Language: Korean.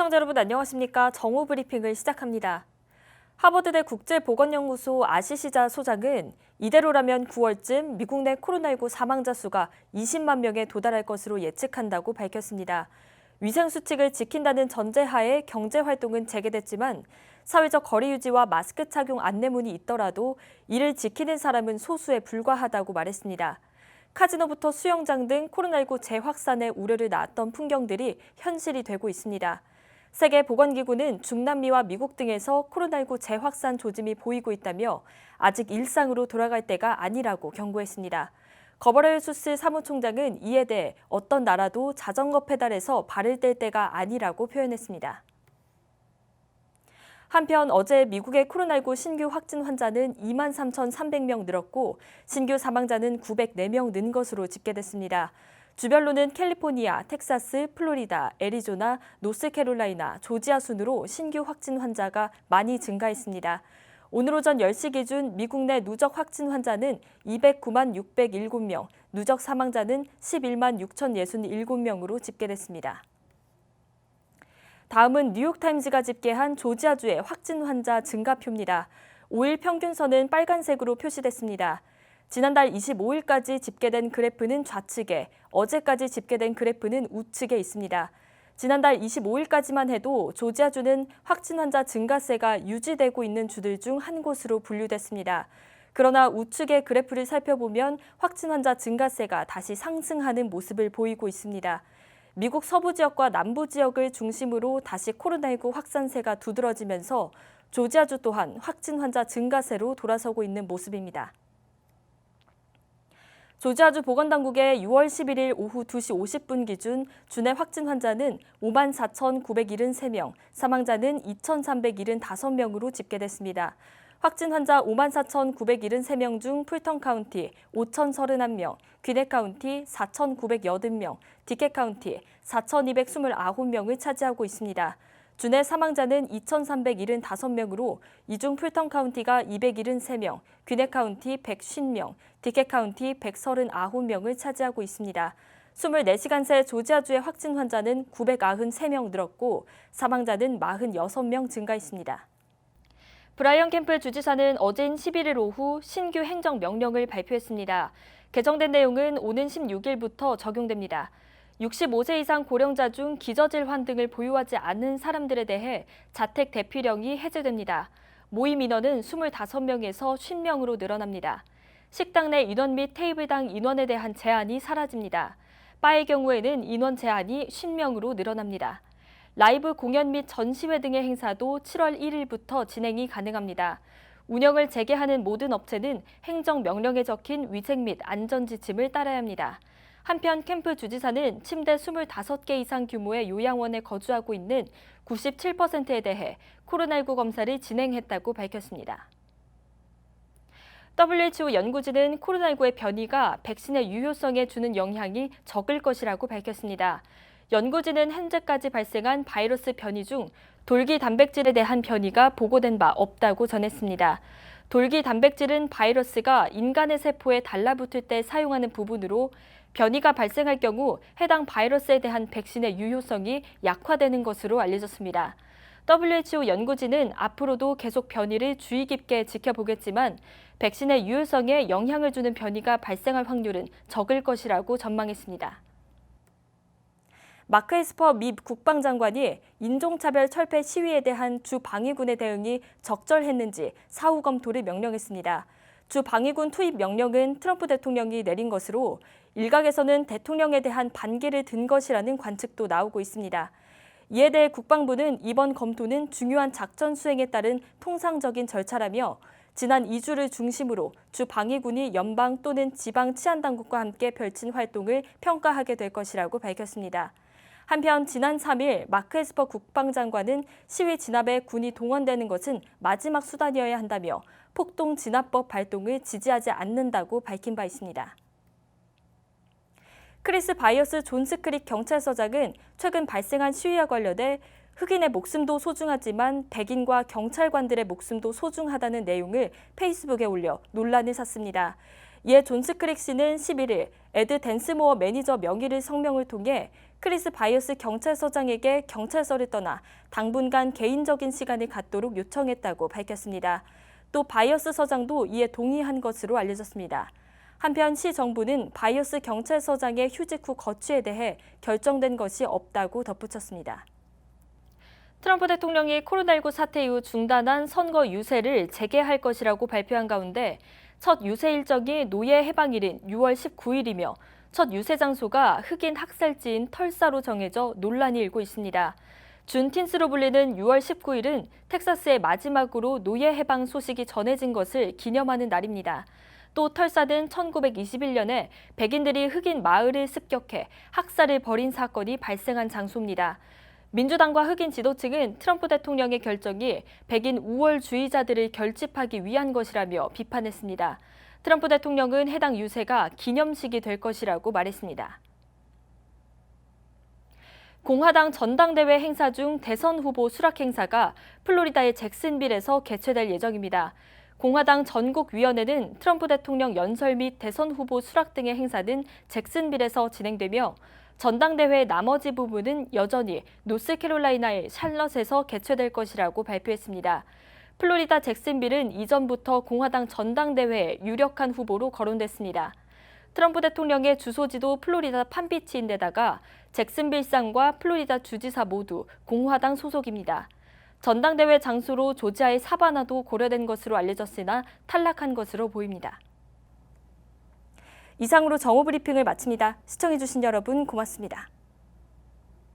시청자 여러분 안녕하십니까? 정오 브리핑을 시작합니다. 하버드대 국제보건연구소 아시시자 소장은 이대로라면 9월쯤 미국 내 코로나19 사망자 수가 20만 명에 도달할 것으로 예측한다고 밝혔습니다. 위생수칙을 지킨다는 전제하에 경제활동은 재개됐지만 사회적 거리 유지와 마스크 착용 안내문이 있더라도 이를 지키는 사람은 소수에 불과하다고 말했습니다. 카지노부터 수영장 등 코로나19 재확산의 우려를 낳았던 풍경들이 현실이 되고 있습니다. 세계보건기구는 중남미와 미국 등에서 코로나19 재확산 조짐이 보이고 있다며 아직 일상으로 돌아갈 때가 아니라고 경고했습니다. 거버레수스 사무총장은 이에 대해 어떤 나라도 자전거 페달에서 발을 뗄 때가 아니라고 표현했습니다. 한편 어제 미국의 코로나19 신규 확진 환자는 23,300명 늘었고 신규 사망자는 904명 는 것으로 집계됐습니다. 주별로는 캘리포니아, 텍사스, 플로리다, 애리조나, 노스캐롤라이나, 조지아 순으로 신규 확진 환자가 많이 증가했습니다. 오늘 오전 10시 기준 미국 내 누적 확진 환자는 209만 607명, 누적 사망자는 11만 6,067명으로 집계됐습니다. 다음은 뉴욕타임즈가 집계한 조지아주의 확진 환자 증가표입니다. 5일 평균선은 빨간색으로 표시됐습니다. 지난달 25일까지 집계된 그래프는 좌측에, 어제까지 집계된 그래프는 우측에 있습니다. 지난달 25일까지만 해도 조지아주는 확진 환자 증가세가 유지되고 있는 주들 중 한 곳으로 분류됐습니다. 그러나 우측의 그래프를 살펴보면 확진 환자 증가세가 다시 상승하는 모습을 보이고 있습니다. 미국 서부 지역과 남부 지역을 중심으로 다시 코로나19 확산세가 두드러지면서 조지아주 또한 확진 환자 증가세로 돌아서고 있는 모습입니다. 조지아주 보건당국의 6월 11일 오후 2시 50분 기준 주내 확진 환자는 54,973명, 사망자는 2,375명으로 집계됐습니다. 확진 환자 54,973명 중 풀턴 카운티 5,031명, 귀넷 카운티 4,980명, 디켓 카운티 4,229명을 차지하고 있습니다. 주내 사망자는 2,375명으로 이 중 풀턴 카운티가 273명, 귀넷 카운티 150명, 디켓 카운티 139명을 차지하고 있습니다. 24시간 새 조지아주의 확진 환자는 993명 늘었고 사망자는 46명 증가했습니다. 브라이언 캠프 주지사는 어제인 11일 오후 신규 행정명령을 발표했습니다. 개정된 내용은 오는 16일부터 적용됩니다. 65세 이상 고령자 중 기저질환 등을 보유하지 않는 사람들에 대해 자택 대피령이 해제됩니다. 모임 인원은 25명에서 50명으로 늘어납니다. 식당 내 인원 및 테이블당 인원에 대한 제한이 사라집니다. 바의 경우에는 인원 제한이 50명으로 늘어납니다. 라이브 공연 및 전시회 등의 행사도 7월 1일부터 진행이 가능합니다. 운영을 재개하는 모든 업체는 행정명령에 적힌 위생 및 안전지침을 따라야 합니다. 한편 캠프 주지사는 침대 25개 이상 규모의 요양원에 거주하고 있는 97%에 대해 코로나19 검사를 진행했다고 밝혔습니다. WHO 연구진은 코로나19의 변이가 백신의 유효성에 주는 영향이 적을 것이라고 밝혔습니다. 연구진은 현재까지 발생한 바이러스 변이 중 돌기 단백질에 대한 변이가 보고된 바 없다고 전했습니다. 돌기 단백질은 바이러스가 인간의 세포에 달라붙을 때 사용하는 부분으로 변이가 발생할 경우 해당 바이러스에 대한 백신의 유효성이 약화되는 것으로 알려졌습니다. WHO 연구진은 앞으로도 계속 변이를 주의 깊게 지켜보겠지만 백신의 유효성에 영향을 주는 변이가 발생할 확률은 적을 것이라고 전망했습니다. 마크 에스퍼 미 국방장관이 인종차별 철폐 시위에 대한 주 방위군의 대응이 적절했는지 사후 검토를 명령했습니다. 주 방위군 투입 명령은 트럼프 대통령이 내린 것으로 일각에서는 대통령에 대한 반기를 든 것이라는 관측도 나오고 있습니다. 이에 대해 국방부는 이번 검토는 중요한 작전 수행에 따른 통상적인 절차라며 지난 2주를 중심으로 주 방위군이 연방 또는 지방 치안당국과 함께 펼친 활동을 평가하게 될 것이라고 밝혔습니다. 한편 지난 3일 마크 에스퍼 국방장관은 시위 진압에 군이 동원되는 것은 마지막 수단이어야 한다며 폭동 진압법 발동을 지지하지 않는다고 밝힌 바 있습니다. 크리스 바이어스 존스크릭 경찰서장은 최근 발생한 시위와 관련해 흑인의 목숨도 소중하지만 백인과 경찰관들의 목숨도 소중하다는 내용을 페이스북에 올려 논란을 샀습니다. 이에 존스크릭 씨는 11일 에드 댄스모어 매니저 명의를 성명을 통해 크리스 바이어스 경찰서장에게 경찰서를 떠나 당분간 개인적인 시간을 갖도록 요청했다고 밝혔습니다. 또 바이어스 서장도 이에 동의한 것으로 알려졌습니다. 한편 시 정부는 바이어스 경찰서장의 휴직 후 거취에 대해 결정된 것이 없다고 덧붙였습니다. 트럼프 대통령이 코로나19 사태 이후 중단한 선거 유세를 재개할 것이라고 발표한 가운데 첫 유세 일정이 노예 해방일인 6월 19일이며 첫 유세 장소가 흑인 학살지인 털사로 정해져 논란이 일고 있습니다. 준틴스로 불리는 6월 19일은 텍사스의 마지막으로 노예 해방 소식이 전해진 것을 기념하는 날입니다. 또 털사는 1921년에 백인들이 흑인 마을을 습격해 학살을 벌인 사건이 발생한 장소입니다. 민주당과 흑인 지도층은 트럼프 대통령의 결정이 백인 우월주의자들을 결집하기 위한 것이라며 비판했습니다. 트럼프 대통령은 해당 유세가 기념식이 될 것이라고 말했습니다. 공화당 전당대회 행사 중 대선 후보 수락 행사가 플로리다의 잭슨빌에서 개최될 예정입니다. 공화당 전국위원회는 트럼프 대통령 연설 및 대선 후보 수락 등의 행사는 잭슨빌에서 진행되며 전당대회 나머지 부분은 여전히 노스캐롤라이나의 샬럿에서 개최될 것이라고 발표했습니다. 플로리다 잭슨빌은 이전부터 공화당 전당대회에 유력한 후보로 거론됐습니다. 트럼프 대통령의 주소지도 플로리다 판비치인데다가 잭슨빌상과 플로리다 주지사 모두 공화당 소속입니다. 전당대회 장소로 조지아의 사바나도 고려된 것으로 알려졌으나 탈락한 것으로 보입니다. 이상으로 정오 브리핑을 마칩니다. 시청해주신 여러분 고맙습니다.